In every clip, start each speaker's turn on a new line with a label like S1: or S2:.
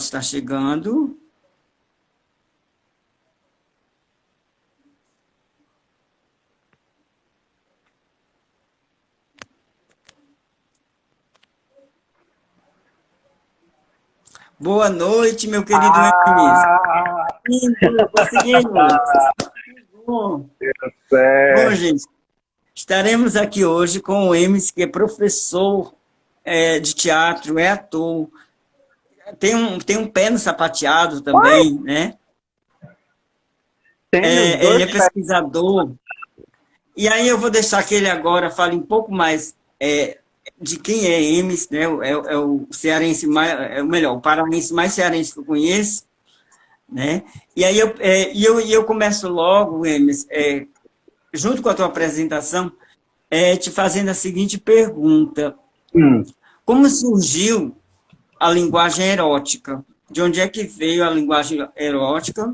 S1: está chegando. Boa noite, meu querido Hermes.
S2: Ah,
S1: Conseguimos. Bom, bom,
S2: certo.
S1: gente, estaremos aqui hoje com o Hermes, que é professor de teatro, é ator, tem um pé no sapateado também, né?
S2: Tenho os
S1: Ele
S2: dois
S1: é
S2: pés.
S1: pesquisador. E aí eu vou deixar que ele agora fale um pouco mais de quem é Hermes, né? É o cearense mais, o paraense mais cearense que eu conheço, né? E aí eu começo logo, Hermes, junto com a tua apresentação, te fazendo a seguinte pergunta:
S2: Hum.
S1: como surgiu a linguagem erótica? De onde é que veio a linguagem erótica?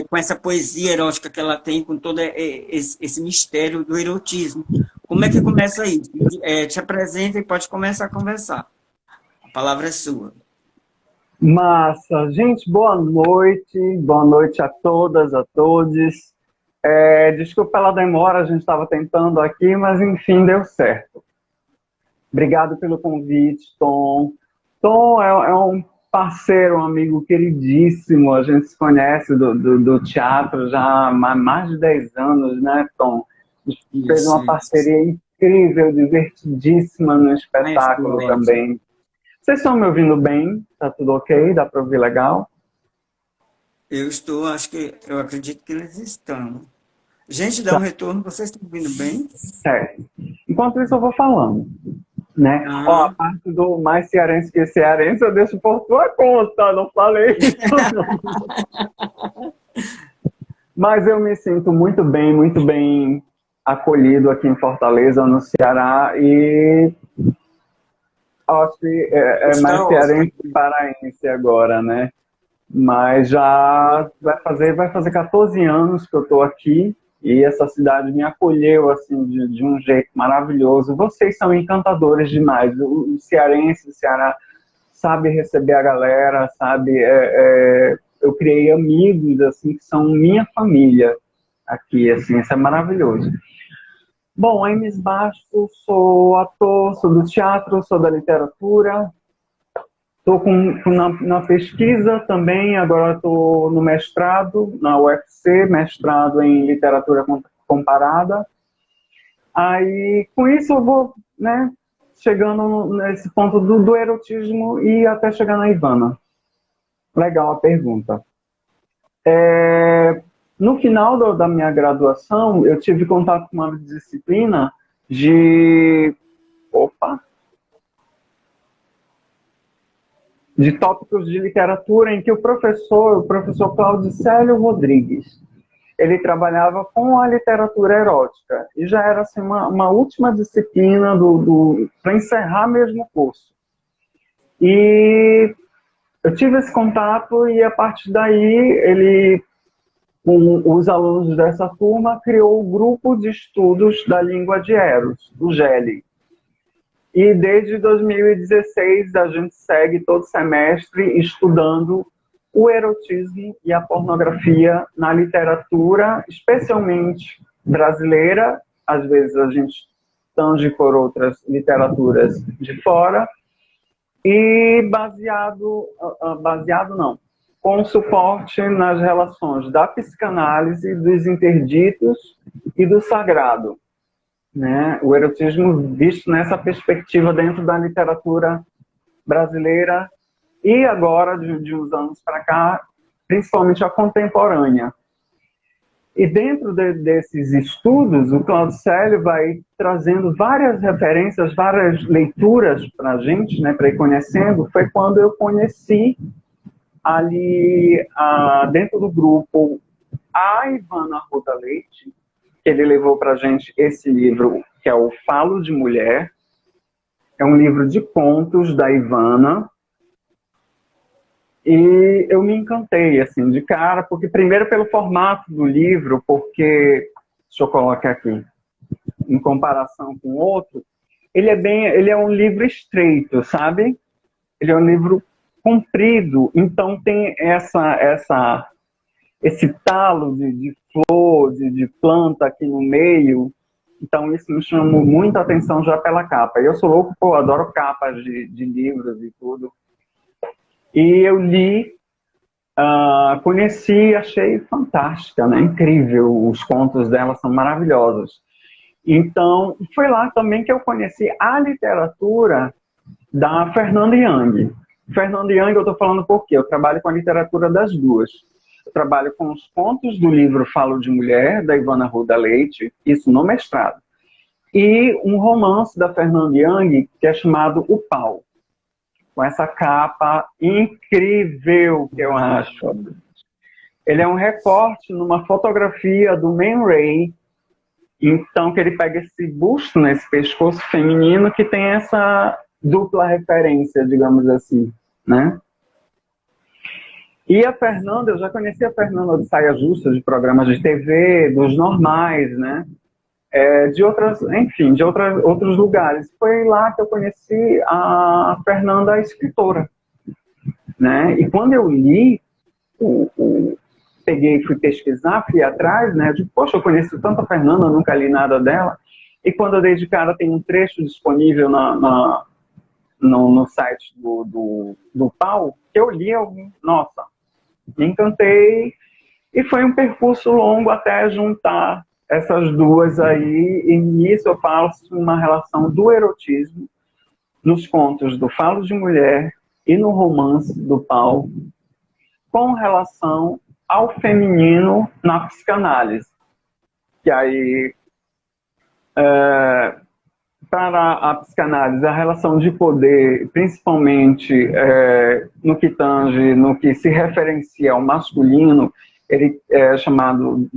S1: Com essa poesia erótica que ela tem, com todo esse mistério do erotismo. Como é que começa isso? Te apresenta e pode começar a conversar. A palavra é sua.
S2: Massa. Gente, boa noite. Boa noite a todas, a todos. Desculpa pela demora, a gente estava tentando aqui, mas enfim, deu certo. Obrigado pelo convite, Tom. Tom é um parceiro, um amigo queridíssimo. A gente se conhece do teatro já há mais de 10 anos, né, Tom? A gente fez
S1: Isso,
S2: uma
S1: isso.
S2: parceria incrível, divertidíssima no
S1: Ai, ficou
S2: espetáculo
S1: ótimo.
S2: também. Vocês estão me ouvindo bem? Tá tudo ok? Dá para ouvir legal?
S1: Eu acredito que eles estão. Gente, dá um retorno, vocês estão ouvindo bem?
S2: Certo. Enquanto isso, eu vou falando, né? Ó, a
S1: Ah,
S2: parte do mais cearense que cearense, eu deixo por tua conta, não falei isso, não. Mas eu me sinto muito bem acolhido aqui em Fortaleza, no Ceará, e acho que é
S1: está
S2: mais
S1: ótimo.
S2: cearense que paraense agora, né? Mas já vai fazer 14 anos que eu estou aqui e essa cidade me acolheu assim de um jeito maravilhoso. Vocês são encantadores demais. O cearense, o Ceará sabe receber a galera, sabe? Eu criei amigos assim que são minha família aqui, assim, isso é maravilhoso. Bom, Hermes Bastos, sou ator, sou do teatro, sou da literatura. Estou na pesquisa também, agora estou no mestrado, na UFC, mestrado em literatura comparada. Aí, com isso, eu vou, né, chegando nesse ponto do erotismo e até chegar na Ivana. Legal a pergunta. No final da minha graduação, eu tive contato com uma disciplina de... Opa! De tópicos de literatura em que o professor Cláudio Célio Rodrigues, ele trabalhava com a literatura erótica e já era assim, uma última disciplina para encerrar mesmo o curso. E eu tive esse contato e a partir daí ele, com os alunos dessa turma, criou o grupo de estudos da língua de Eros, o GELI. E desde 2016 a gente segue todo semestre estudando o erotismo e a pornografia na literatura, especialmente brasileira. Às vezes a gente tange por outras literaturas de fora. E baseado não, com suporte nas relações da psicanálise, dos interditos e do sagrado, né? O erotismo visto nessa perspectiva dentro da literatura brasileira e agora, de uns anos para cá, principalmente a contemporânea. E dentro desses estudos, o Claudio Célio vai trazendo várias referências, várias leituras para a gente, né, para ir conhecendo. Foi quando eu conheci ali, dentro do grupo, a Ivana Arruda Leite, que ele levou para a gente esse livro, que é o Falo de Mulher. É um livro de contos da Ivana. E eu me encantei, assim, de cara, porque primeiro pelo formato do livro, porque, deixa eu colocar aqui, em comparação com o outro, ele é um livro estreito, sabe? Ele é um livro comprido, então tem esse talo de flor, de planta aqui no meio. Então isso me chamou muita atenção já pela capa. Eu sou louco, pô, adoro capas de livros e tudo. E eu li, conheci, achei fantástica, né? Incrível, os contos dela são maravilhosos. Então, foi lá também que eu conheci a literatura da Fernanda Young. Fernanda Young, eu estou falando porque eu trabalho com a literatura das duas. Eu trabalho com os contos do livro Falo de Mulher, da Ivana Ruda Leite, isso no mestrado. E um romance da Fernanda Young, que é chamado O Pau, com essa capa incrível que eu acho. Ele é um recorte numa fotografia do Man Ray, então que ele pega esse busto, né, esse pescoço feminino, que tem essa dupla referência, digamos assim, né? E a Fernanda, eu já conheci a Fernanda de saia justa, de programas de TV, dos normais, né? De outras, enfim, de outros lugares. Foi lá que eu conheci a Fernanda, a escritora, né? E quando eu li, peguei, fui pesquisar, fui atrás, né? Eu digo, poxa, eu conheço tanto a Fernanda, nunca li nada dela. E quando eu dei de cara, tem um trecho disponível no site do Pau, que eu li, nossa, me encantei. E foi um percurso longo até juntar essas duas aí, e nisso eu faço uma relação do erotismo nos contos do Falo de Mulher e no romance do Pau, com relação ao feminino na psicanálise. Que aí, para a psicanálise, a relação de poder, principalmente no que tange, no que se referencia ao masculino, ele é chamado...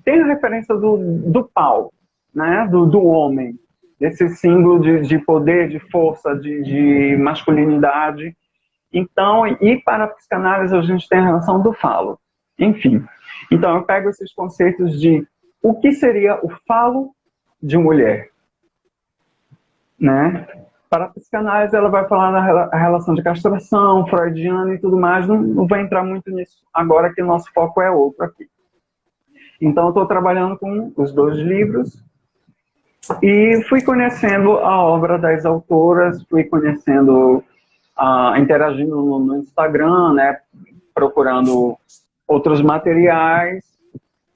S2: tem a referência do pau, né? do homem, desse símbolo de poder, de força, de masculinidade. Então, e para a psicanálise a gente tem a relação do falo. Enfim, então eu pego esses conceitos de o que seria o falo de mulher, né? Para a psicanálise ela vai falar da relação de castração, freudiana e tudo mais, não vai entrar muito nisso agora que o nosso foco é outro aqui. Então eu estou trabalhando com os dois livros e fui conhecendo a obra das autoras, fui conhecendo, interagindo no Instagram, né, procurando outros materiais,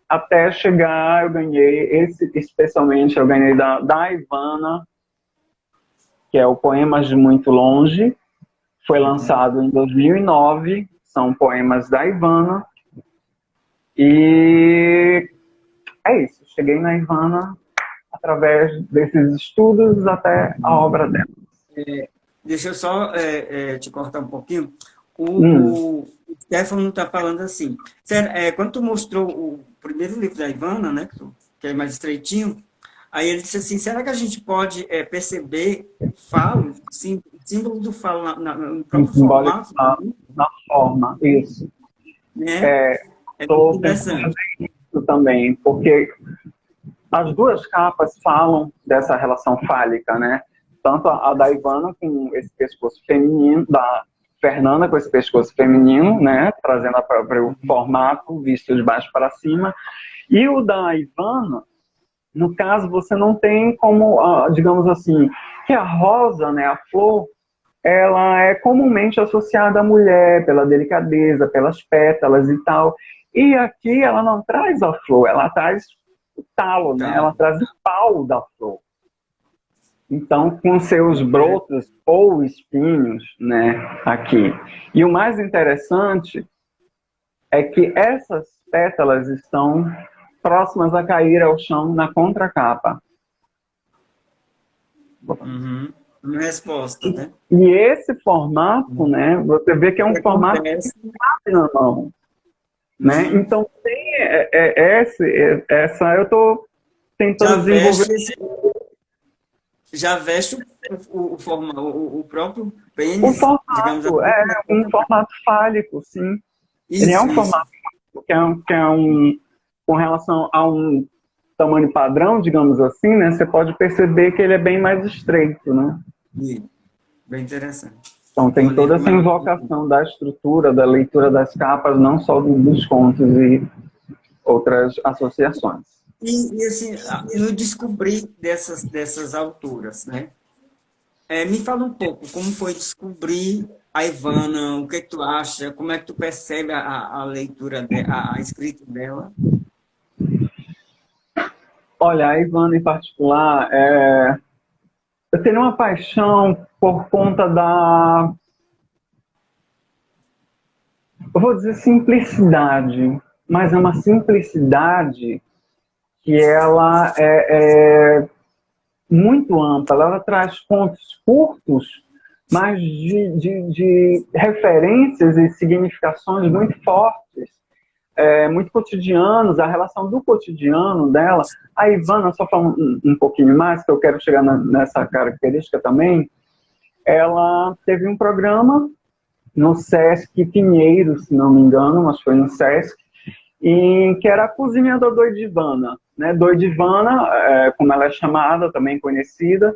S2: até chegar, eu ganhei, especialmente eu ganhei da Ivana, que é o Poemas de Muito Longe, foi lançado em 2009, são poemas da Ivana, e é isso, cheguei na Ivana através desses estudos até a obra dela.
S1: Deixa eu só te cortar um pouquinho. O Stefano está falando assim, quando tu mostrou o primeiro livro da Ivana, né, que é mais estreitinho, aí ele disse assim, será que a gente pode perceber falo, símbolo do falo no próprio formato?
S2: Na forma, isso.
S1: Né?
S2: Estou pensando nisso também, porque as duas capas falam dessa relação fálica, né? Tanto a da Ivana com esse pescoço feminino, da Fernanda com esse pescoço feminino, né? Trazendo o formato visto de baixo para cima. E o da Ivana, no caso, você não tem como, digamos assim, que a rosa, né, a flor, ela é comumente associada à mulher, pela delicadeza, pelas pétalas e tal. E aqui ela não traz a flor, ela traz o talo, né? Ela traz o pau da flor. Então, com seus brotos ou espinhos, né, aqui. E o mais interessante é que essas pétalas estão próximas a cair ao chão na contracapa.
S1: Uhum. Uma resposta, né?
S2: E esse formato, né, você vê que é um formato que cabe na mão. Né? Então, tem essa eu estou tentando desenvolver.
S1: Já veste o próprio pênis.
S2: O formato é um formato fálico, sim.
S1: Isso,
S2: ele é um formato que é com relação a um tamanho padrão, digamos assim, né? Você pode perceber que ele é bem mais estreito, né?
S1: Bem interessante.
S2: Então
S1: de
S2: tem toda
S1: maneira
S2: essa
S1: mais...
S2: invocação da estrutura, da leitura das capas, não só dos contos e outras associações.
S1: E assim, no descobrir dessas autoras, né? Me fala um pouco, como foi descobrir a Ivana, o que é que tu acha, como é que tu percebe a leitura, a escrita dela?
S2: Olha, a Ivana em particular, eu tenho uma paixão por conta da, eu vou dizer simplicidade, mas é uma simplicidade que ela é muito ampla. Ela traz contos curtos, mas de referências e significações muito fortes, muito cotidianos, a relação do cotidiano dela. A Ivana, só falando um pouquinho mais, que eu quero chegar nessa característica também, ela teve um programa no Sesc Pinheiro, se não me engano, mas foi no Sesc, que era a cozinha da Doidivana. Né? Doidivana, como ela é chamada, também conhecida,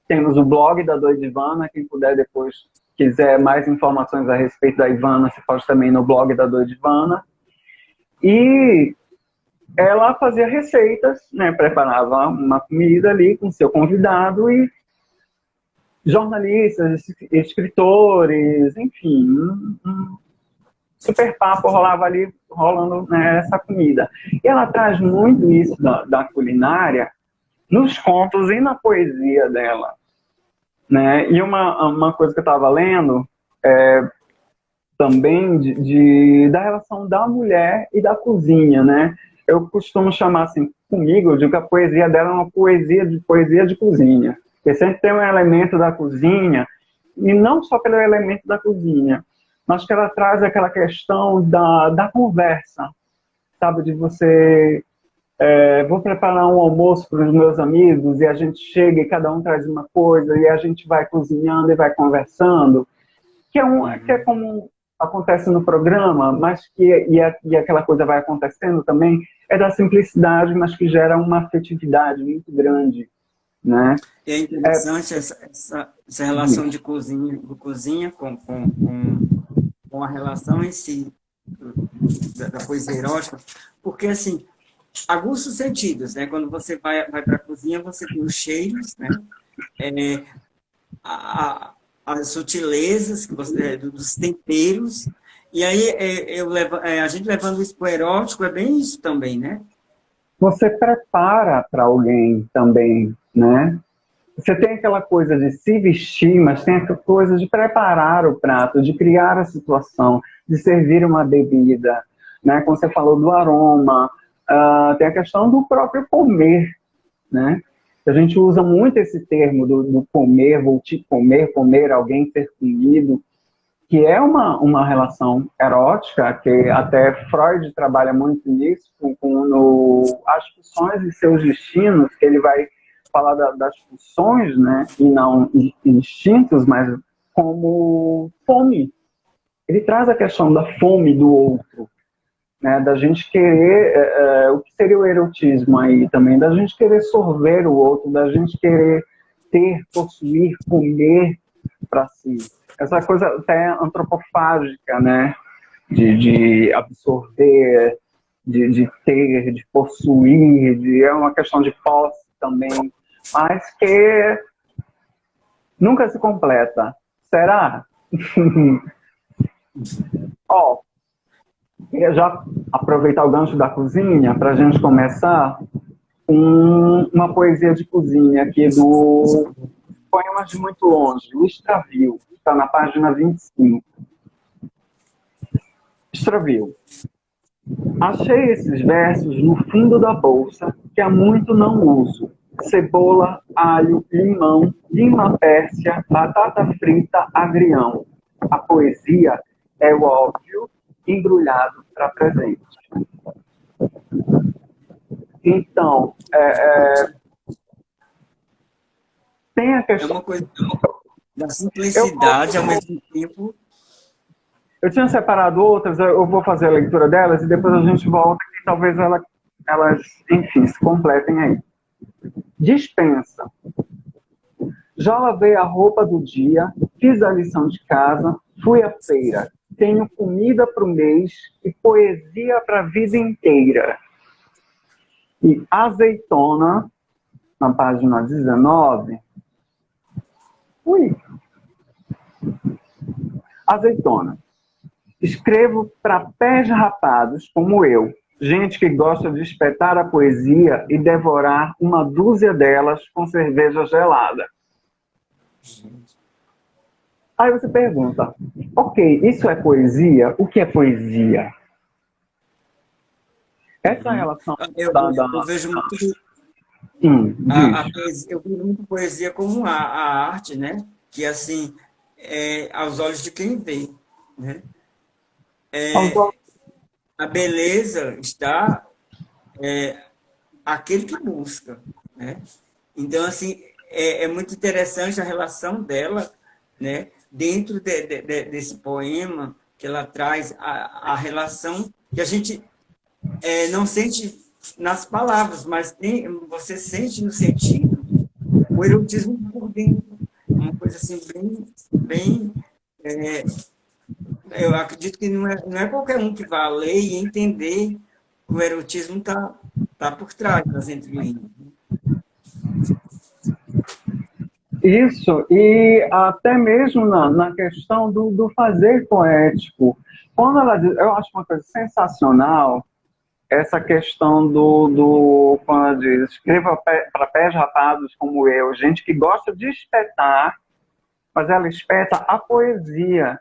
S2: temos o blog da Doidivana, quem puder depois, quiser mais informações a respeito da Ivana, você pode também ir no blog da Doidivana. E ela fazia receitas, né? Preparava uma comida ali com seu convidado e jornalistas, escritores, enfim, um super papo rolava ali, rolando, né, essa comida. E ela traz muito isso da culinária nos contos e na poesia dela. Né? E uma coisa que eu estava lendo também da relação da mulher e da cozinha. Né? Eu costumo chamar assim, comigo, eu digo que a poesia dela é uma poesia de cozinha. Porque sempre tem um elemento da cozinha, e não só pelo elemento da cozinha, mas que ela traz aquela questão da conversa, sabe? De você, vou preparar um almoço para os meus amigos, e a gente chega e cada um traz uma coisa, e a gente vai cozinhando e vai conversando, que é como acontece no programa, mas e aquela coisa vai acontecendo também, é da simplicidade, mas que gera uma afetividade muito grande. Né?
S1: E é interessante essa relação de cozinha com a relação em si da poesia erótica, porque, assim, aguça os sentidos, né? Quando você vai para a cozinha, você tem os cheiros, né? As sutilezas dos temperos, e aí a gente levando isso para o erótico, é bem isso também, né?
S2: Você prepara para alguém também, né? Você tem aquela coisa de se vestir, mas tem aquela coisa de preparar o prato, de criar a situação, de servir uma bebida, né? Como você falou do aroma, tem a questão do próprio comer, né? A gente usa muito esse termo do comer, vou te comer, alguém ser comido, que é uma relação erótica, que até Freud trabalha muito nisso, as pulsões e seus destinos, que ele vai falar das pulsões, né, e não instintos, mas como fome. Ele traz a questão da fome do outro, né, da gente querer, o que seria o erotismo aí também, da gente querer sorver o outro, da gente querer ter, possuir, comer para si. Essa coisa até antropofágica, né, de absorver, de ter, de possuir, é uma questão de posse também, mas que nunca se completa. Será? Queria já aproveitar o gancho da cozinha para a gente começar com uma poesia de cozinha aqui do Poemas de Muito Longe, Luiz Travil, está na página 25. Travil. Achei esses versos no fundo da bolsa, que há muito não uso. Cebola, alho, limão, lima pérsia, batata frita, agrião. A poesia é o óbvio embrulhado para presente. Então, tem a questão...
S1: É uma coisa da simplicidade, ao mesmo tempo...
S2: Eu tinha separado outras, eu vou fazer a leitura delas e depois a gente volta e talvez elas, enfim, se completem aí. Dispensa. Já lavei a roupa do dia, fiz a lição de casa, fui à feira. Tenho comida para o mês e poesia para a vida inteira. E azeitona, na página 19. Ui. Azeitona. Escrevo para pés rapados como eu. Gente que gosta de espetar a poesia e devorar uma dúzia delas com cerveja gelada. Aí você pergunta, ok, isso é poesia? O que é poesia? Essa relação
S1: eu vejo muito eu vejo muito poesia como a arte, né? Que assim aos olhos de quem vê, né? A beleza está aquele que busca, né? Então assim é muito interessante a relação dela, né? Dentro desse poema que ela traz a relação que a gente não sente nas palavras, mas você sente no sentido o erotismo por dentro. Uma coisa assim, bem eu acredito que não é qualquer um que vai ler e entender que o erotismo tá por trás das entrelinhas.
S2: Isso, e até mesmo na questão do fazer poético. Quando ela diz, eu acho uma coisa sensacional essa questão quando ela diz, escreva para pés rapados como eu, gente que gosta de espetar, mas ela espeta a poesia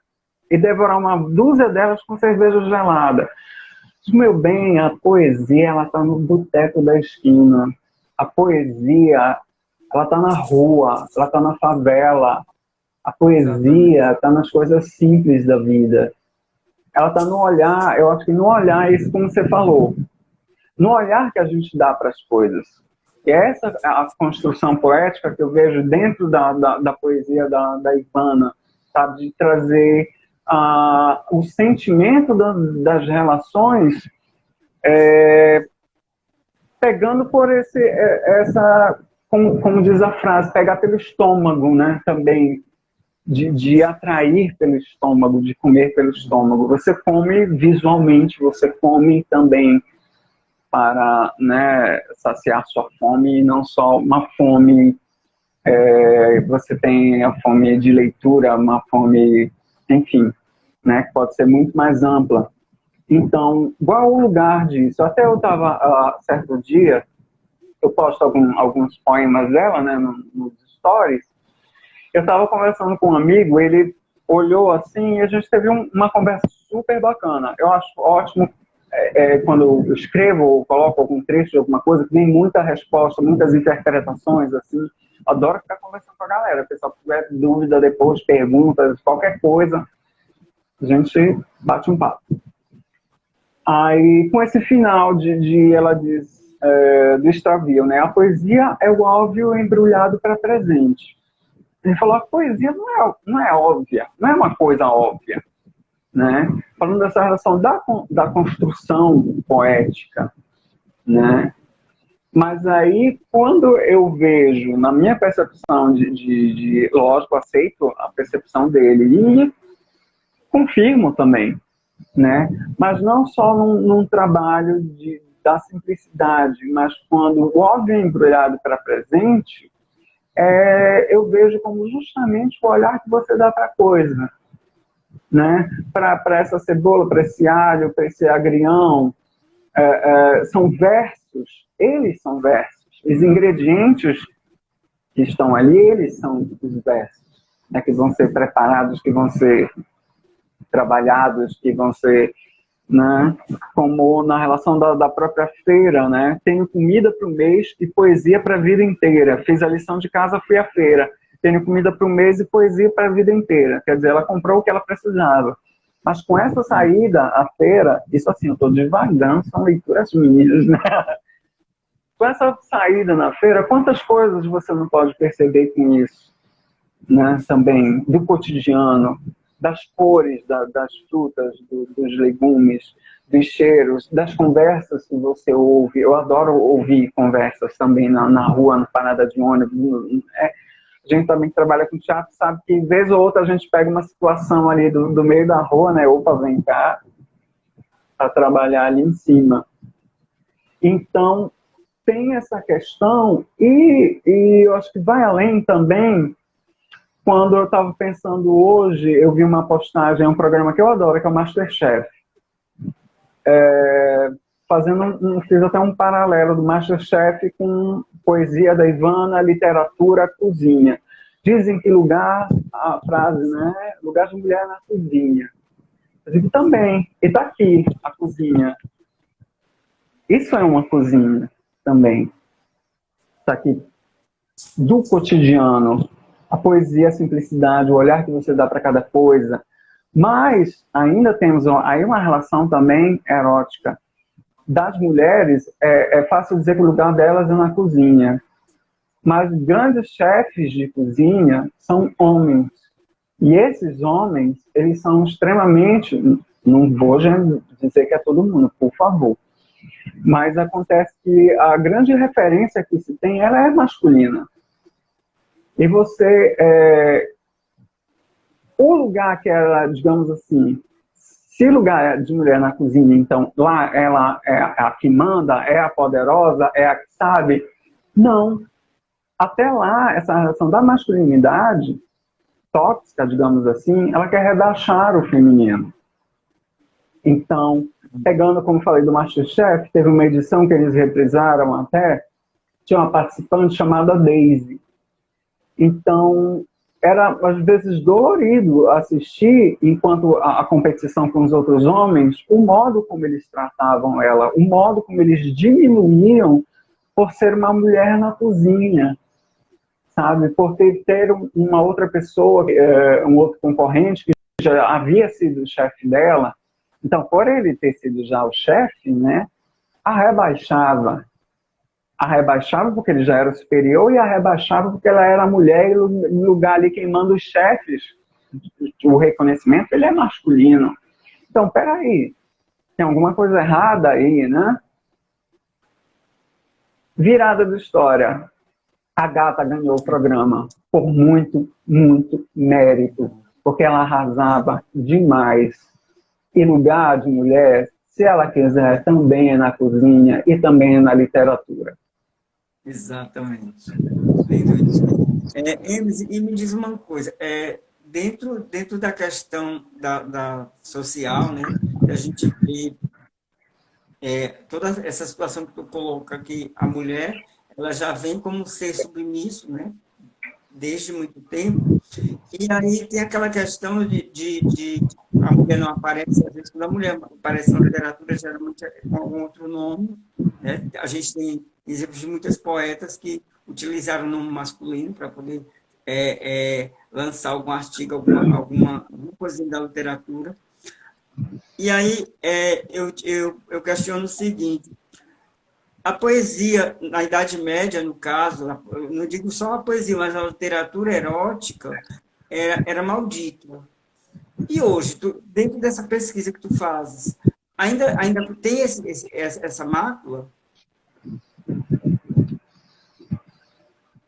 S2: e devorar uma dúzia delas com cerveja gelada. Meu bem, a poesia ela está no boteco da esquina. A poesia ela está na rua, ela está na favela. A poesia está nas coisas simples da vida. Ela está no olhar, eu acho que no olhar, isso como você falou, no olhar que a gente dá para as coisas. E essa é a construção poética que eu vejo dentro da poesia da Ivana, sabe? De trazer o sentimento das relações, pegando por como diz a frase, pegar pelo estômago, né? Também de atrair pelo estômago, de comer pelo estômago. Você come visualmente, você come também para, né, saciar sua fome, e não só uma fome, você tem a fome de leitura, uma fome, enfim, né, que pode ser muito mais ampla. Então, qual é o lugar disso? Até eu estava, certo dia, eu posto alguns poemas dela, né, nos stories. Eu estava conversando com um amigo, ele olhou assim e a gente teve uma conversa super bacana. Eu acho ótimo quando eu escrevo ou coloco algum trecho de alguma coisa, que vem muita resposta, muitas interpretações, assim. Adoro ficar conversando com a galera. Se o pessoal tiver dúvida depois, perguntas, qualquer coisa, a gente bate um papo. Aí, com esse final ela diz, do Extravio, né? A poesia é o óbvio embrulhado para presente. Ele falou, a poesia não é óbvia, não é uma coisa óbvia, né? Falando dessa relação da construção poética, né? Mas aí, quando eu vejo, na minha percepção lógico, aceito a percepção dele e confirmo também, né? Mas não só num trabalho da simplicidade, mas quando o óbvio é embrulhado para presente, eu vejo como justamente o olhar que você dá para a coisa, né? Para essa cebola, para esse alho, para esse agrião, são versos, eles são versos. Os ingredientes que estão ali, eles são os versos, né? Que vão ser preparados, que vão ser trabalhados, que vão ser, né? Como na relação da própria feira, né? Tenho comida para o mês e poesia para a vida inteira. Fiz a lição de casa, fui à feira. Tenho comida para o mês e poesia para a vida inteira. Quer dizer, ela comprou o que ela precisava. Mas com essa saída à feira, isso assim, eu estou devagando, são leituras minhas, né? Com essa saída na feira, quantas coisas você não pode perceber com isso, né? Também do cotidiano, das cores das frutas, dos legumes, dos cheiros, das conversas que você ouve. Eu adoro ouvir conversas também na rua, na parada de ônibus. A A gente também que trabalha com teatro sabe que, vez ou outra, a gente pega uma situação ali do meio da rua, né? Opa, vem cá, para trabalhar ali em cima. Então, tem essa questão, e eu acho que vai além também. Quando eu estava pensando hoje, eu vi uma postagem, um programa que eu adoro, que é o MasterChef. Fiz até um paralelo do MasterChef com poesia da Ivana, literatura, cozinha. Dizem que a frase, né? Lugar de mulher na cozinha. Eu digo também, e está aqui a cozinha. Isso é uma cozinha também. Está aqui do cotidiano. A poesia, a simplicidade, o olhar que você dá para cada coisa. Mas ainda temos aí uma relação também erótica. Das mulheres, é fácil dizer que o lugar delas é na cozinha. Mas grandes chefes de cozinha são homens. E esses homens, eles são extremamente... Não vou dizer que é todo mundo, por favor. Mas acontece que a grande referência que se tem, ela é masculina. E você... o lugar que ela, digamos assim... Se lugar de mulher na cozinha, então, lá ela é a que manda, é a poderosa, é a que sabe... Não. Até lá, essa relação da masculinidade tóxica, digamos assim, ela quer rebaixar o feminino. Então, pegando, como falei, do MasterChef, teve uma edição que eles reprisaram até, tinha uma participante chamada Daisy. Então, era, às vezes, dolorido assistir, enquanto a competição com os outros homens, o modo como eles tratavam ela, o modo como eles diminuíam por ser uma mulher na cozinha, sabe? Por ter uma outra pessoa, um outro concorrente que já havia sido o chefe dela. Então, por ele ter sido já o chefe, né, a rebaixava porque ele já era superior e a rebaixava porque ela era mulher e no lugar ali quem manda os chefes, o reconhecimento, ele é masculino. Então, peraí, tem alguma coisa errada aí, né? Virada da história. A gata ganhou o programa por muito, muito mérito, porque ela arrasava demais. E lugar de mulher, se ela quiser, também é na cozinha e também é na literatura.
S1: Exatamente. Vendo isso. E me diz uma coisa, dentro da questão da social, né, a gente vê toda essa situação que tu coloca que a mulher ela já vem como ser submisso, né, desde muito tempo. E aí tem aquela questão de a mulher não aparece, às vezes quando a mulher aparece na literatura, geralmente é com algum outro nome, né? A gente tem exemplos de muitas poetas que utilizaram o nome masculino para poder lançar algum artigo, alguma coisinha da literatura. E aí eu questiono o seguinte: a poesia, na Idade Média, no caso, não digo só a poesia, mas a literatura erótica era maldita. E hoje, dentro dessa pesquisa que tu fazes, ainda tem essa mácula?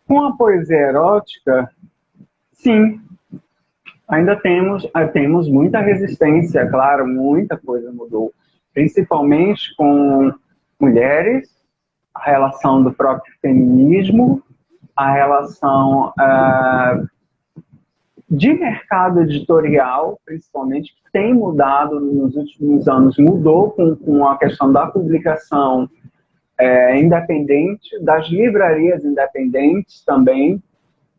S2: Com a poesia erótica, sim. Ainda temos muita resistência, claro, muita coisa mudou. Principalmente com mulheres, a relação do próprio feminismo, a relação de mercado editorial, principalmente, que tem mudado nos últimos anos, mudou com a questão da publicação independente, das livrarias independentes também,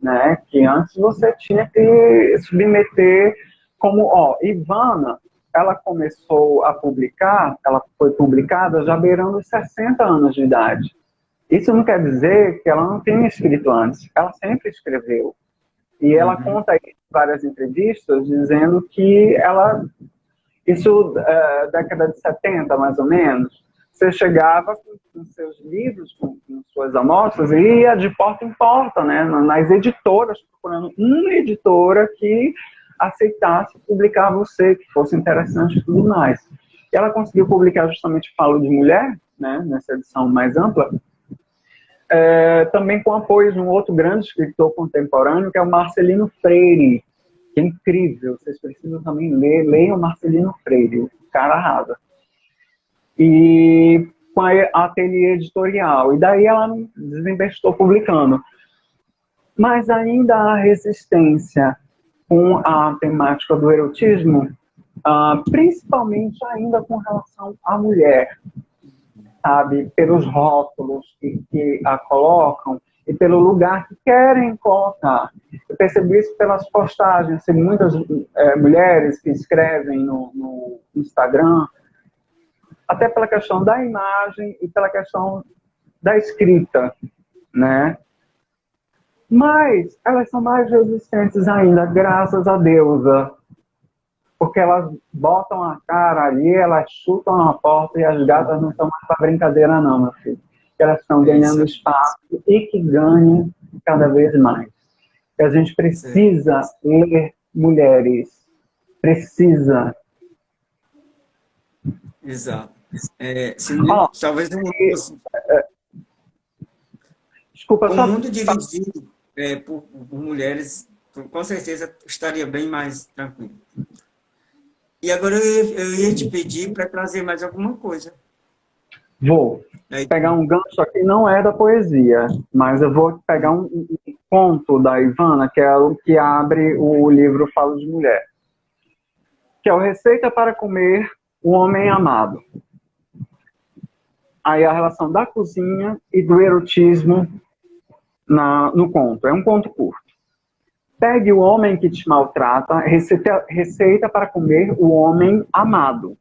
S2: né, que antes você tinha que submeter como, Ivana, ela começou a publicar, ela foi publicada já beirando os 60 anos de idade. Isso não quer dizer que ela não tenha escrito antes, ela sempre escreveu. E ela conta em várias entrevistas dizendo que isso década de 70 mais ou menos, você chegava com seus livros, com suas amostras, e ia de porta em porta, né, nas editoras, procurando uma editora que aceitasse publicar você, que fosse interessante e tudo mais. E ela conseguiu publicar, justamente, Falo de Mulher, né, nessa edição mais ampla, também com apoio de um outro grande escritor contemporâneo, que é o Marcelino Freire, que é incrível, vocês precisam também ler, leiam Marcelino Freire, o cara arrasa. E com a Ateliê Editorial, e daí ela desinvestou publicando. Mas ainda há resistência com a temática do erotismo, principalmente ainda com relação à mulher, sabe? Pelos rótulos que a colocam e pelo lugar que querem colocar. Eu percebi isso pelas postagens, tem muitas mulheres que escrevem no Instagram, até pela questão da imagem e pela questão da escrita, né? Mas elas são mais resistentes ainda, graças a deusa, porque elas botam a cara ali, elas chutam a porta e as gatas não estão mais para brincadeira não, meu filho. Elas estão ganhando espaço e que ganhem cada vez mais. E a gente precisa ler mulheres. Precisa.
S1: Exato. Talvez um
S2: desculpa,
S1: o mundo dirigido por mulheres, com certeza estaria bem mais tranquilo. E agora eu ia te pedir para trazer mais alguma coisa.
S2: Vou pegar um gancho aqui, não é da poesia, mas eu vou pegar um conto da Ivana, que é o que abre o livro Falo de Mulher, que é o Receita para Comer o Homem Amado. Aí a relação da cozinha e do erotismo no conto. É um conto curto. Pegue o homem que te maltrata, receita para comer o homem amado.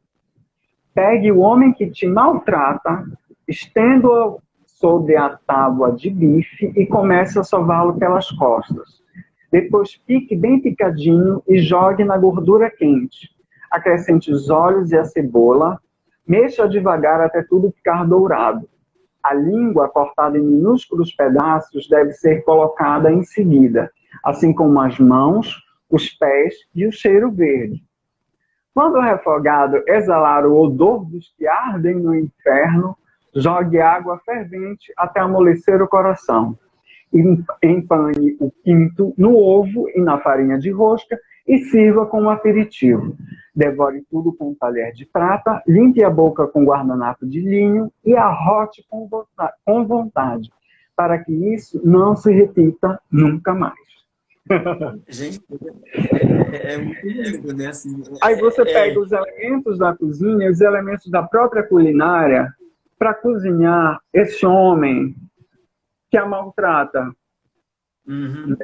S2: Pegue o homem que te maltrata, estenda-o sobre a tábua de bife e comece a sová-lo pelas costas. Depois pique bem picadinho e jogue na gordura quente. Acrescente os óleos e a cebola. Mexa devagar até tudo ficar dourado. A língua, cortada em minúsculos pedaços, deve ser colocada em seguida, assim como as mãos, os pés e o cheiro verde. Quando o refogado exalar o odor dos que ardem no inferno, jogue água fervente até amolecer o coração. Empane o quinto no ovo e na farinha de rosca e sirva como aperitivo. Devore tudo com um talher de prata, limpe a boca com guardanapo de linho e arrote com vontade, para que isso não se repita nunca mais.
S1: Gente, é muito lindo, né? Assim,
S2: aí você pega os elementos da cozinha, os elementos da própria culinária, para cozinhar esse homem que a maltrata.
S1: Uhum.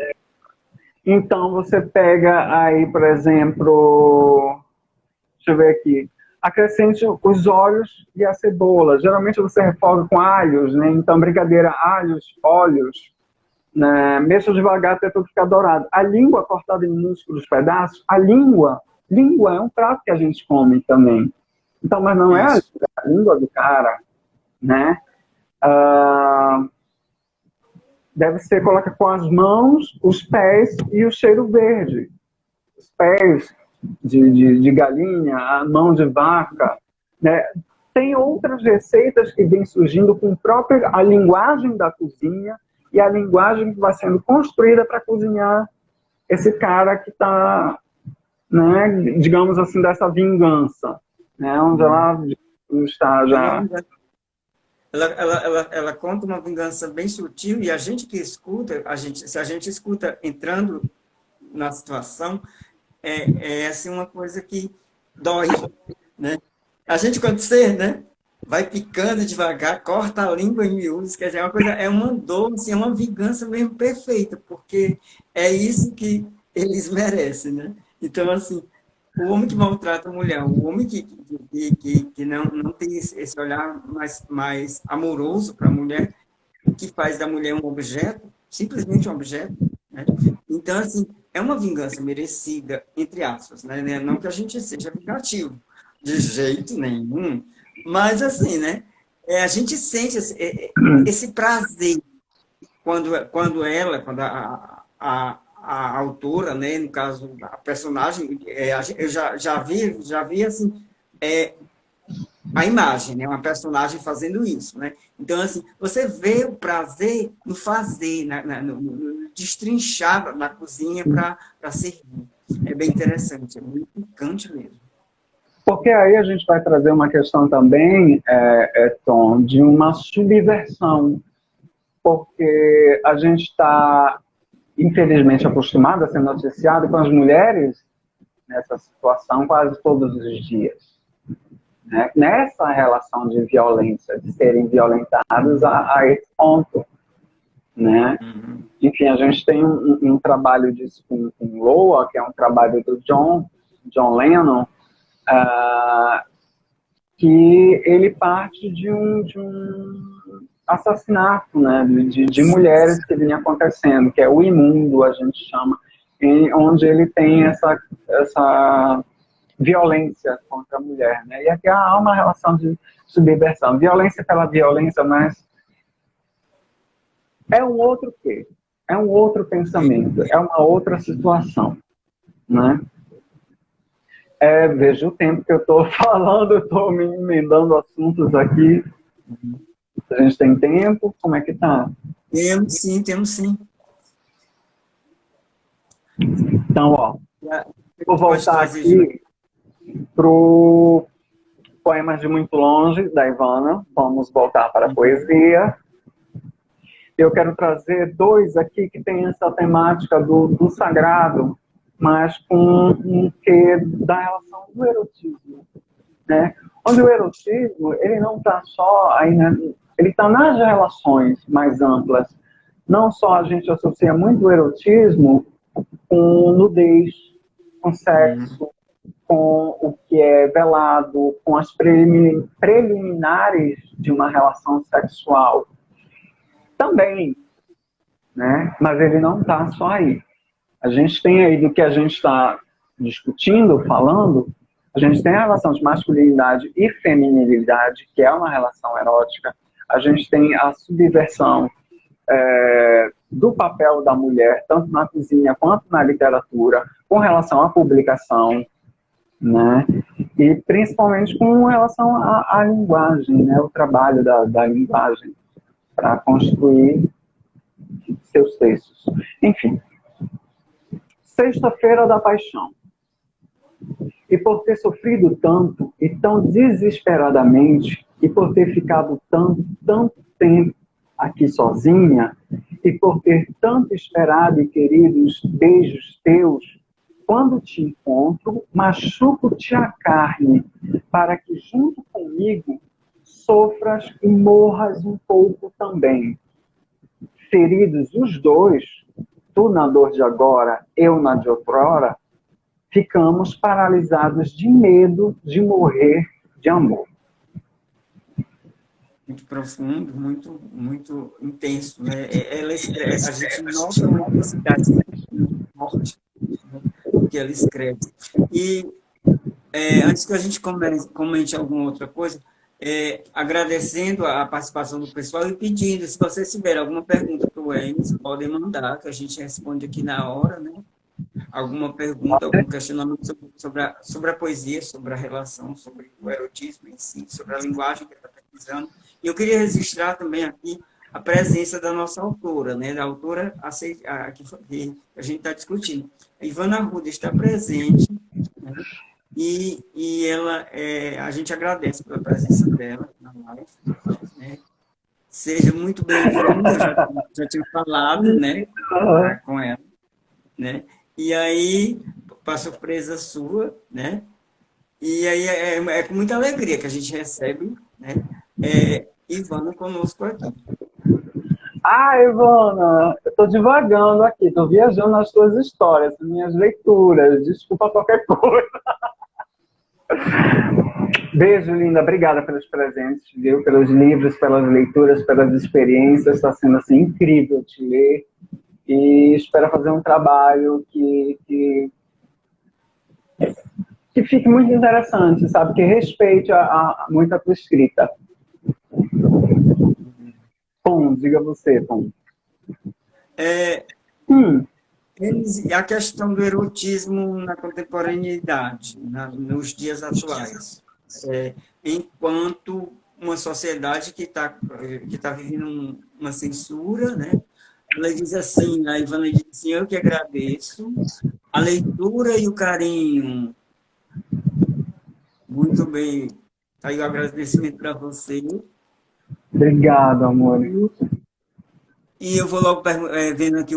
S2: Então, você pega aí, por exemplo, deixa eu ver aqui, acrescente os óleos e a cebola. Geralmente você refoga com alhos, né? Então, brincadeira, alhos, óleos, né? Mexa devagar até tudo ficar dourado. A língua cortada em minúsculos pedaços, a língua é um prato que a gente come também. Então, mas não é a língua do cara, né? Deve ser coloca com as mãos, os pés e o cheiro verde. Os pés de galinha, a mão de vaca, né? Tem outras receitas que vêm surgindo com a linguagem da cozinha e a linguagem que vai sendo construída para cozinhar esse cara que está, né, digamos assim, dessa vingança, né? Onde ela está já...
S1: Ela conta uma vingança bem sutil e a gente que escuta, se a gente escuta entrando na situação, é assim uma coisa que dói, né? A gente quando você, né, vai picando devagar, corta a língua em miúdos, quer dizer, é uma dor, assim, é uma vingança mesmo perfeita, porque é isso que eles merecem, né? Então, assim, o homem que maltrata a mulher, o homem que não tem esse olhar mais amoroso para a mulher, que faz da mulher um objeto, simplesmente um objeto, né? Então, assim, é uma vingança merecida, entre aspas, né? Não que a gente seja vingativo, de jeito nenhum, mas, assim, né? A gente sente esse prazer quando a autora, né, no caso, a personagem, eu já vi assim, a imagem, né? Uma personagem fazendo isso, né? Então, assim, você vê o prazer no fazer, no destrinchar na cozinha para servir. É bem interessante, é muito picante mesmo.
S2: Porque aí a gente vai trazer uma questão também, Tom, de uma subversão, porque a gente está, infelizmente, acostumado a ser noticiado com as mulheres nessa situação quase todos os dias. Né? Nessa relação de violência, de serem violentados a esse ponto. Né?
S1: Uhum.
S2: Enfim, a gente tem um trabalho disso com Loa, que é um trabalho do John Lennon, que ele parte de um assassinato, né, de mulheres que vinha acontecendo, que é o imundo, a gente chama, onde ele tem essa violência contra a mulher. Né? E aqui há uma relação de subversão. Violência pela violência, mas é um outro quê? É um outro pensamento, é uma outra situação. Né? Veja o tempo que eu estou falando, eu estou me emendando assuntos aqui. A gente tem tempo? Como é que tá?
S1: Temos sim, temos sim.
S2: Então, ó, vou voltar aqui para o Poemas de Muito Longe, da Ivana. Vamos voltar para a poesia. Eu quero trazer dois aqui que têm essa temática do sagrado, mas com um quê da relação do erotismo. Né? Onde o erotismo, ele não está só aí, né? Ele está nas relações mais amplas. Não só a gente associa muito o erotismo com nudez, com sexo, com o que é velado, com as preliminares de uma relação sexual. Também, né? Mas ele não está só aí. A gente tem aí do que a gente está discutindo, falando, a gente tem a relação de masculinidade e feminilidade, que é uma relação erótica. A gente tem a subversão do papel da mulher, tanto na cozinha quanto na literatura, com relação à publicação, né? E principalmente com relação à linguagem, né? O trabalho da linguagem para construir seus textos. Enfim, Sexta-feira da Paixão. E por ter sofrido tanto e tão desesperadamente, e por ter ficado tanto tempo aqui sozinha, e por ter tanto esperado e querido os beijos teus, quando te encontro, machuco-te a carne, para que junto comigo sofras e morras um pouco também. Feridos os dois, tu na dor de agora, eu na de outrora, ficamos paralisados de medo de morrer de amor.
S1: Muito profundo, muito intenso, né? A gente nota uma intensidade muito forte, né, que ela escreve. E antes que a gente comente alguma outra coisa, agradecendo a participação do pessoal e pedindo, se vocês tiverem alguma pergunta para o Enes, podem mandar, que a gente responde aqui na hora, né? Alguma pergunta, algum questionamento sobre a poesia, sobre a relação, sobre o erotismo em si, sobre a linguagem que ele está pesquisando. E eu queria registrar também aqui a presença da nossa autora, né? Da autora que a gente está discutindo. A Ivana Arruda está presente, né? E ela, a gente agradece pela presença dela na live, né? Seja muito bem-vinda, eu já tinha falado, né, com ela, né? E aí, para surpresa sua, né? E aí é com muita alegria que a gente recebe, né? Ivana conosco aqui.
S2: Ivana, eu estou divagando aqui, estou viajando nas tuas histórias, nas minhas leituras, desculpa qualquer coisa. Beijo, linda, obrigada pelos presentes, viu? Pelos livros, pelas leituras, pelas experiências, está sendo assim incrível te ler. E espero fazer um trabalho que fique muito interessante, sabe? Que respeite muito a tua escrita. Tom, diga você, Tom.
S1: A questão do erotismo na contemporaneidade, nos dias atuais. enquanto uma sociedade que tá vivendo uma censura, né? Ela diz assim, a Ivana diz assim, eu que agradeço a leitura e o carinho. Muito bem. Aí o agradecimento para você.
S2: Obrigado, amor.
S1: E eu vou logo vendo aqui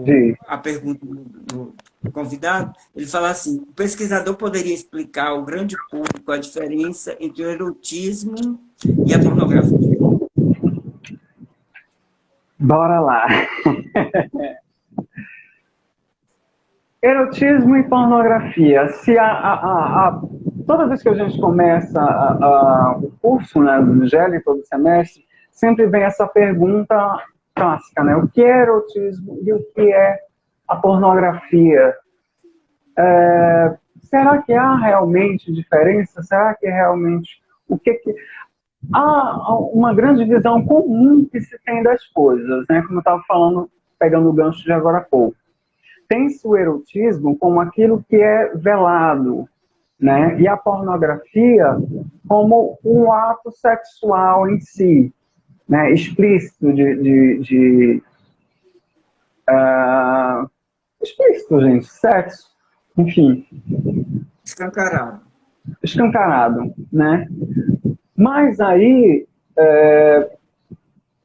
S2: Diz.
S1: a pergunta do convidado. Ele fala assim: o pesquisador poderia explicar ao grande público a diferença entre o erotismo e a pornografia?
S2: Bora lá. Erotismo e pornografia. Se toda vez que a gente começa o curso, né, do GEL todo semestre, sempre vem essa pergunta clássica, né? O que é erotismo e o que é a pornografia? Será que há realmente diferença? Será que realmente... Há uma grande visão comum que se tem das coisas, né? Como eu estava falando, pegando o gancho de agora há pouco. Tem-se o erotismo como aquilo que é velado, né? E a pornografia como um ato sexual em si, né? Explícito explícito, gente, sexo, enfim.
S1: Escancarado.
S2: Escancarado, né? Mas aí,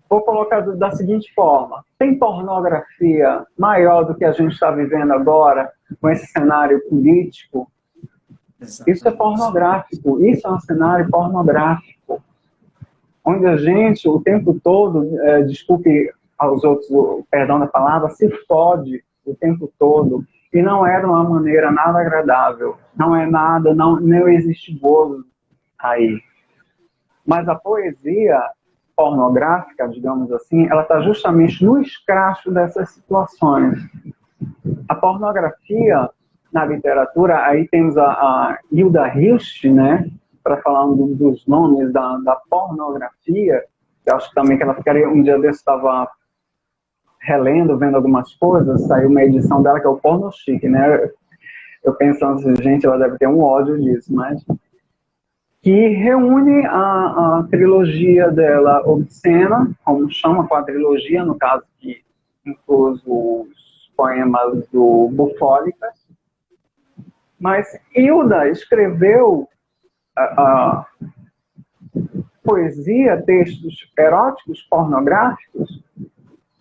S2: vou colocar da seguinte forma: tem pornografia maior do que a gente está vivendo agora, com esse cenário político?
S1: Exatamente.
S2: Isso é pornográfico, isso é um cenário pornográfico, onde a gente, o tempo todo, desculpe aos outros o perdão da palavra, se fode o tempo todo, e não é de uma maneira nada agradável, não é nada, não existe gozo aí. Mas a poesia pornográfica, digamos assim, ela está justamente no escracho dessas situações. A pornografia na literatura, aí temos a Hilda Hilst, né, para falar dos nomes da pornografia, que eu acho também que ela ficaria, um dia desse estava relendo, vendo algumas coisas, saiu uma edição dela que é o Porno Chique, né, eu pensando assim, gente, ela deve ter um ódio disso, mas que reúne a trilogia dela obscena, como chama com a trilogia, no caso que inclui os poemas do Bufólicas. Mas Hilda escreveu poesia, textos eróticos, pornográficos,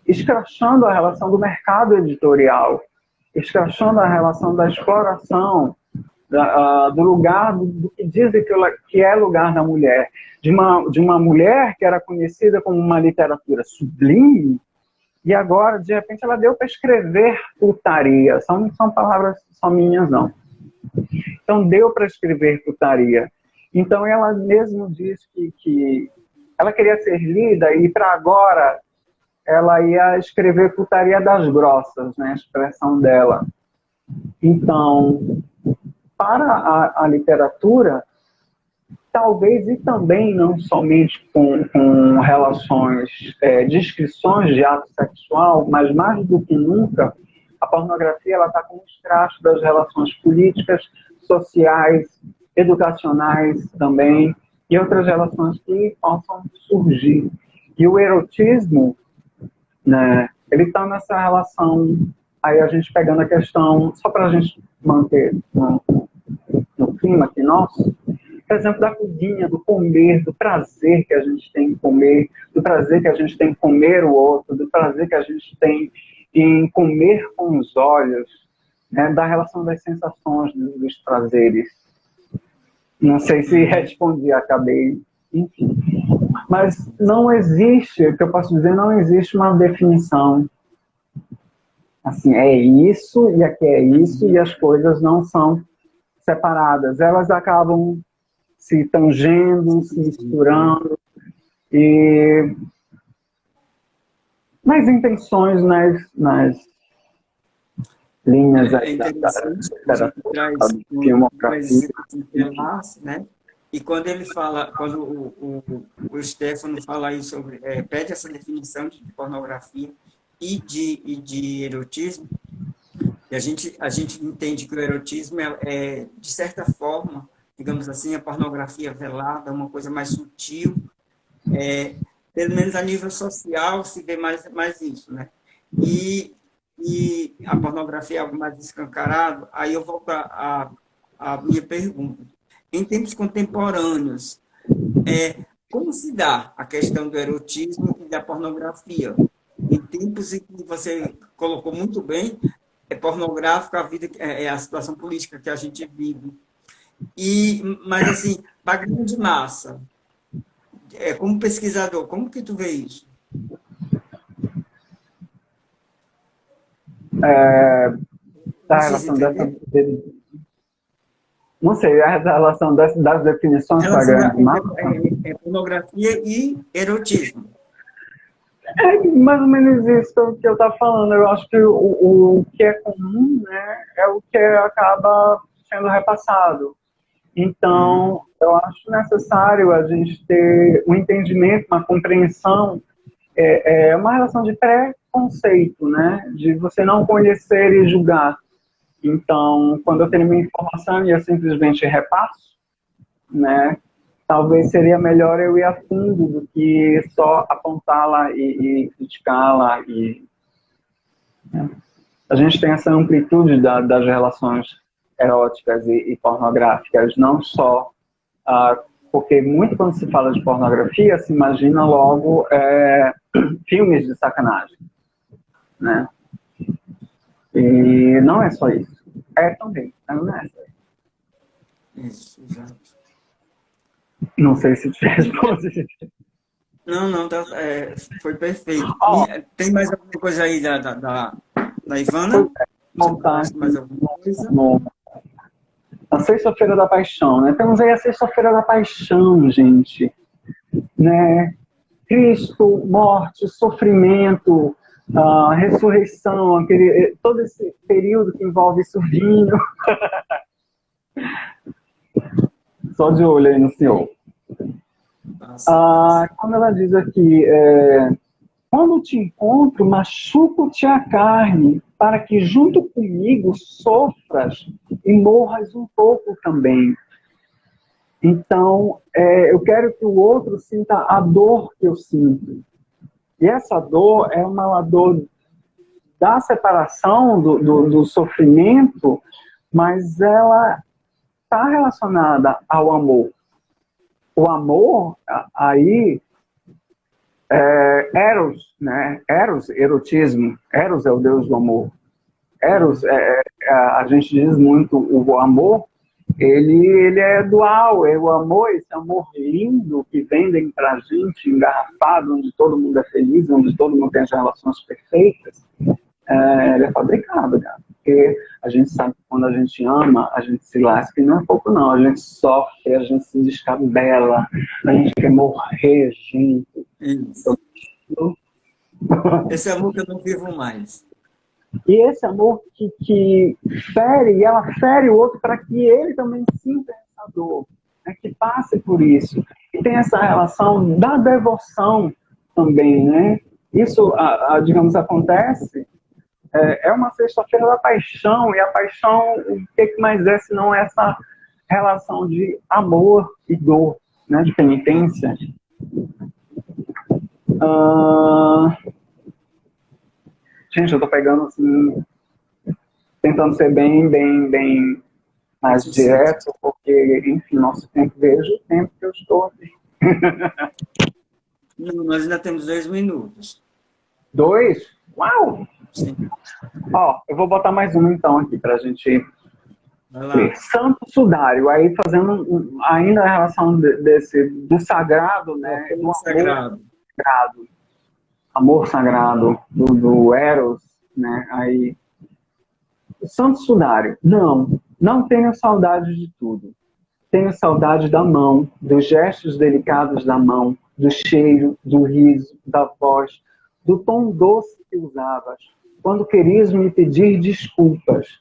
S2: escrachando a relação do mercado editorial, escrachando a relação da exploração, do lugar, do que dizem que é lugar da mulher, de uma mulher que era conhecida como uma literatura sublime, e agora, de repente, ela deu para escrever putaria. São palavras só minhas, não. Então, deu para escrever putaria. Então, ela mesmo disse que ela queria ser lida, e para agora ela ia escrever putaria das grossas, né, a expressão dela. Então, para a literatura, talvez, e também não somente com relações, descrições de ato sexual, mas mais do que nunca, a pornografia está como escracho das relações políticas, sociais, educacionais também, e outras relações que possam surgir. E o erotismo, né, ele está nessa relação, aí a gente pegando a questão, só para a gente manter no clima aqui nosso, por exemplo, da comidinha, do comer, do prazer que a gente tem em comer, do prazer que a gente tem em comer o outro, do prazer que a gente tem em comer com os olhos, né, da relação das sensações, dos prazeres. Não sei se respondi, acabei, enfim. Mas não existe, o que eu posso dizer, não existe uma definição assim, é isso e aqui é isso, e as coisas não são separadas. Elas acabam se tangendo, se misturando, e nas intenções, nas linhas
S1: É interessante, a gente traz né? E quando ele fala, quando o Stefano fala aí sobre, pede essa definição de pornografia e de erotismo, e a gente entende que o erotismo de certa forma, digamos assim, a pornografia velada, uma coisa mais sutil. Pelo menos a nível social se vê mais isso, né? E a pornografia é algo mais escancarado. Aí eu volto à minha pergunta. Em tempos contemporâneos, como se dá a questão do erotismo e da pornografia? Em tempos em que você colocou muito bem, é pornográfico a vida, é a situação política que a gente vive. Mas, assim, para a grande massa, como pesquisador, como que tu vê isso?
S2: A relação dessa... Não sei, a relação das definições para a grande massa?
S1: Pornografia e erotismo.
S2: É mais ou menos isso que eu estava falando. Eu acho que o que é comum, né, é o que acaba sendo repassado. Então, eu acho necessário a gente ter um entendimento, uma compreensão, uma relação de preconceito, né, de você não conhecer e julgar. Então, quando eu tenho uma informação e eu simplesmente repasso, né, talvez seria melhor eu ir a fundo do que só apontá-la e criticá-la. Né? A gente tem essa amplitude das relações eróticas e pornográficas, não só porque muito quando se fala de pornografia, se imagina logo filmes de sacanagem, né? E não é só isso. Também, mas não é só isso.
S1: Isso, exato.
S2: Não sei se te respondi.
S1: Não, foi perfeito. Tem mais alguma coisa aí da Ivana? Mais alguma coisa?
S2: A Sexta-feira da Paixão, né? Temos aí a Sexta-feira da Paixão, gente. Né? Cristo, morte, sofrimento, ressurreição, todo esse período que envolve isso, vinho. Só de olho aí no Senhor. Quando ela diz aqui, quando te encontro, machuco-te a carne, para que junto comigo sofras e morras um pouco também. Então, eu quero que o outro sinta a dor que eu sinto. E essa dor é uma dor da separação, do sofrimento, mas ela está relacionada ao amor. O amor, aí, Eros, né? Eros, erotismo. Eros é o deus do amor. Eros, a gente diz muito, o amor, ele é dual, é o amor, esse amor lindo que vendem pra gente, engarrafado, onde todo mundo é feliz, onde todo mundo tem as relações perfeitas, ele é fabricado, cara. Porque a gente sabe que quando a gente ama, a gente se lasca, e não é pouco não, a gente sofre, a gente se descabela, a gente quer morrer junto.
S1: Isso. Esse amor que eu não vivo mais.
S2: E esse amor que fere, e ela fere o outro para que ele também sinta essa dor, né, que passe por isso. E tem essa relação da devoção também, né? Isso, digamos, acontece, é uma sexta-feira da paixão, e a paixão, o que mais é se não essa relação de amor e dor, né, de penitência. Gente, eu tô pegando assim, tentando ser bem mais direto, porque, enfim, nosso tempo, veja o tempo que eu estou aqui.
S1: Não, nós ainda temos 2 minutos.
S2: 2? Uau!
S1: Sim.
S2: Eu vou botar mais um então aqui pra gente
S1: Vai lá.
S2: ver. Santo Sudário, aí fazendo ainda a relação do sagrado, né? Do amor sagrado. Amor sagrado, do Eros, né? Aí, o Santo Sudário, não tenho saudade de tudo. Tenho saudade da mão, dos gestos delicados da mão, do cheiro, do riso, da voz, do tom doce que usavas, quando querias me pedir desculpas.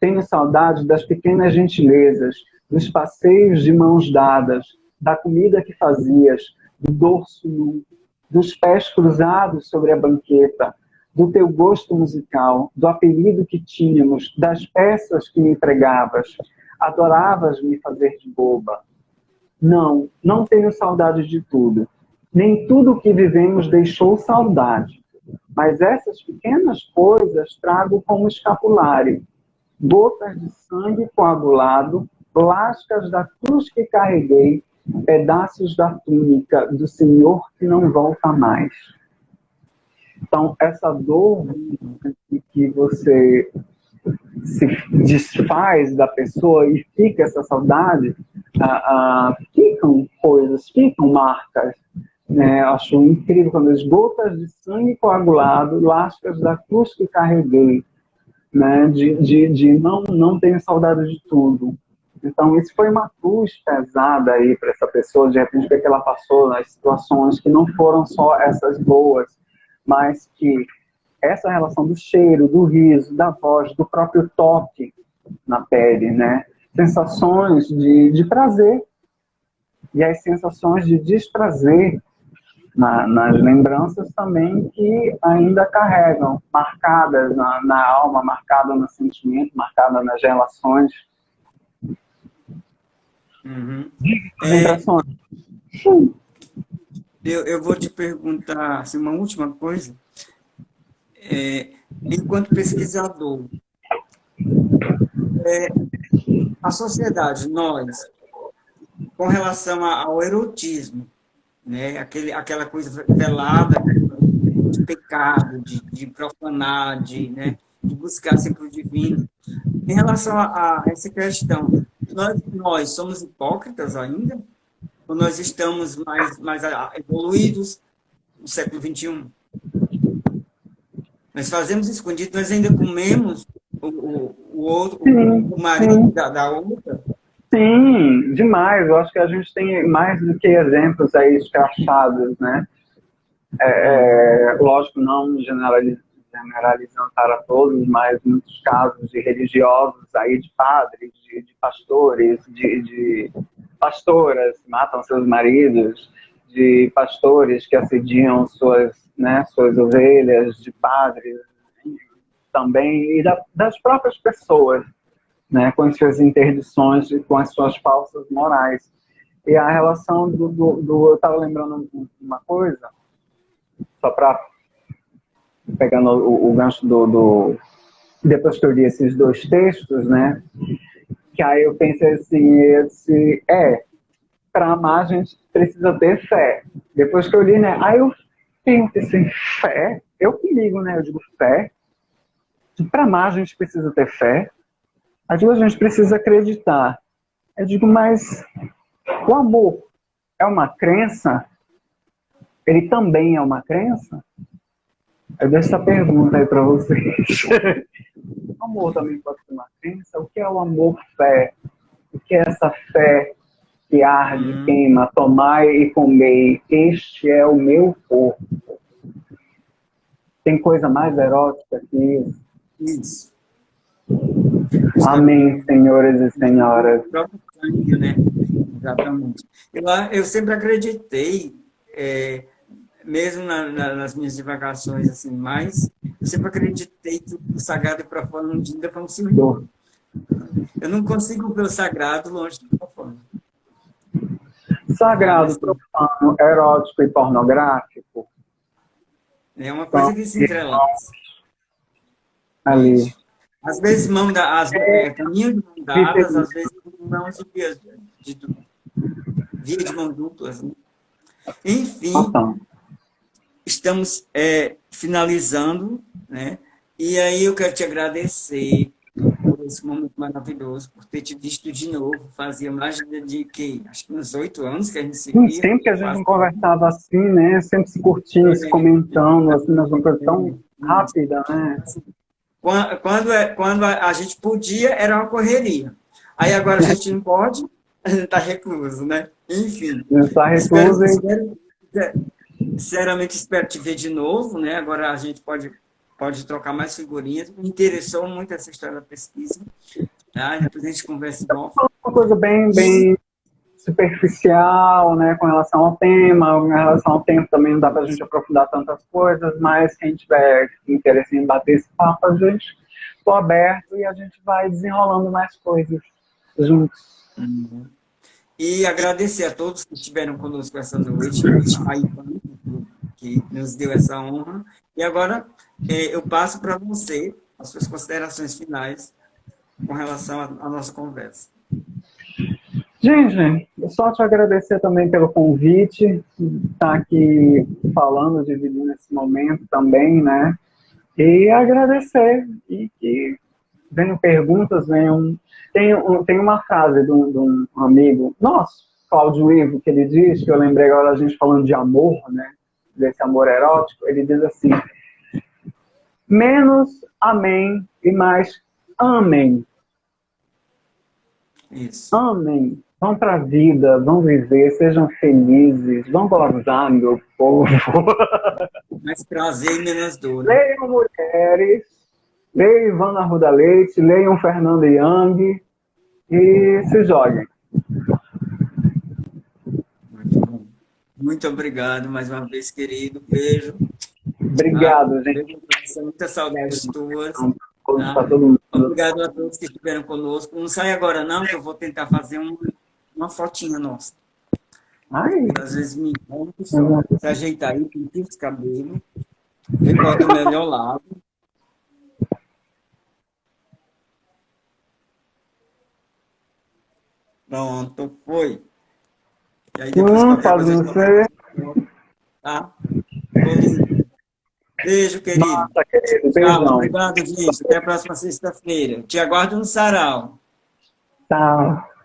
S2: Tenho saudade das pequenas gentilezas, dos passeios de mãos dadas, da comida que fazias, do dorso nu, dos pés cruzados sobre a banqueta, do teu gosto musical, do apelido que tínhamos, das peças que me pregavas, Adoravas me fazer de boba. Não, não tenho saudade de tudo. Nem tudo o que vivemos deixou saudade. Mas essas pequenas coisas trago como escapulário. Gotas de sangue coagulado, lascas da cruz que carreguei, pedaços da túnica do Senhor que não volta mais. Então, essa dor que você se desfaz da pessoa e fica essa saudade, ficam coisas, ficam marcas. Né? Acho incrível quando as gotas de sangue coagulado, lascas da cruz que carreguei, né? de não tenho saudade de tudo. Então, isso foi uma cruz pesada aí para essa pessoa, de repente, que ela passou nas situações que não foram só essas boas, mas que essa relação do cheiro, do riso, da voz, do próprio toque na pele, né? Sensações de prazer e as sensações de desprazer nas lembranças também que ainda carregam, marcadas na alma, marcadas no sentimento, marcadas nas relações.
S1: Uhum.
S2: Lembrações.
S1: Eu vou te perguntar assim, uma última coisa. Enquanto pesquisador, a sociedade, nós, com relação ao erotismo, né, aquela coisa velada de pecado, de profanar, né, de buscar sempre o divino. Em relação a essa questão, nós somos hipócritas ainda? Ou nós estamos mais evoluídos no século XXI? Nós fazemos escondido, nós ainda comemos o outro, o marido da outra?
S2: Sim, demais. Eu acho que a gente tem mais do que exemplos aí escrachados, né? Lógico, não generalizando para todos, mas muitos casos de religiosos aí, de padres, de pastores, de pastoras que matam seus maridos, de pastores que assediam suas ovelhas, de padres também, e das próprias pessoas, né, com as suas interdições e com as suas falsas morais. E a relação eu estava lembrando uma coisa, só para pegando o gancho depois que eu li esses dois textos, né, que aí eu pensei assim, para amar a gente precisa ter fé. Depois que eu li, né, aí eu pensei assim, fé? Eu que ligo, né, eu digo fé. Para amar a gente precisa ter fé. A gente precisa acreditar. Eu digo, mas o amor é uma crença? Ele também é uma crença? Eu deixo essa pergunta aí para vocês. O amor também pode ser uma crença? O que é o amor-fé? O que é essa fé que arde, queima, tomai e comei? Este é o meu corpo. Tem coisa mais erótica que isso?
S1: Isso.
S2: Amém, senhores e senhoras.
S1: O próprio sangue, né? Exatamente. Eu sempre acreditei, mesmo nas minhas divagações, assim, mas eu sempre acreditei que o sagrado e o profano ainda vão se unir. Eu não consigo ver o sagrado longe do profano.
S2: Sagrado, profano, erótico e pornográfico.
S1: É uma coisa que se entrelaça.
S2: Ali.
S1: Às vezes caminho de mão dadas, às vezes não via de mão duplas. Né? Enfim, estamos finalizando, né? E aí eu quero te agradecer por esse momento maravilhoso, por ter te visto de novo. Fazia mais acho que uns 8 anos que a gente se via.
S2: Sempre que a gente não conversava assim, né? Sempre se curtindo, se comentando, assim, uma coisa tão rápida, né?
S1: Quando a gente podia, era uma correria. Aí agora a gente não pode, a gente está recluso, né? Enfim.
S2: Está recluso.
S1: Sinceramente, espero te ver de novo, né? Agora a gente pode trocar mais figurinhas. Me interessou muito essa história da pesquisa. Tá? Depois a gente conversa igual.
S2: Uma coisa bem superficial, né, com relação ao tema. Com relação ao tempo também não dá para a gente aprofundar tantas coisas, mas quem tiver interesse em bater esse papo, a gente estou aberto e a gente vai desenrolando mais coisas. juntos.
S1: Uhum. E agradecer a todos que estiveram conosco essa noite, a Ivan, que nos deu essa honra. E agora eu passo para você as suas considerações finais com relação à nossa conversa.
S2: Gente, eu só te agradecer também pelo convite, estar aqui falando, dividindo esse momento também, né? E agradecer. E que venham perguntas, venham. Tem uma frase de um amigo nosso, Cláudio Ivo, que ele diz, que eu lembrei agora a gente falando de amor, né? Desse amor erótico, ele diz assim: menos amém e mais amém.
S1: Isso.
S2: Amém. Vão para a vida, vão viver, sejam felizes, vão gozar, meu povo.
S1: Mais prazer e menos dor. Né?
S2: Leiam mulheres, leiam Ivana Arruda Leite, leiam Fernando Young e se joguem.
S1: Muito bom. Muito obrigado mais uma vez, querido. Beijo.
S2: Obrigado, gente.
S1: Muitas saudades tuas.
S2: Tá todo mundo.
S1: Obrigado a todos que estiveram conosco. Não sai agora não, que eu vou tentar fazer uma fotinha nossa.
S2: Ai.
S1: Às vezes me encontro, só se ajeitar aí, pintar os cabelos, recorta o melhor lado. Pronto, foi. E aí depois qualquer coisa...
S2: você.
S1: Tá? Ficou lindo. Beijo, querido.
S2: Nossa, querido.
S1: Tchau, obrigado, gente. Até a próxima sexta-feira. Te aguardo no sarau.
S2: Tchau.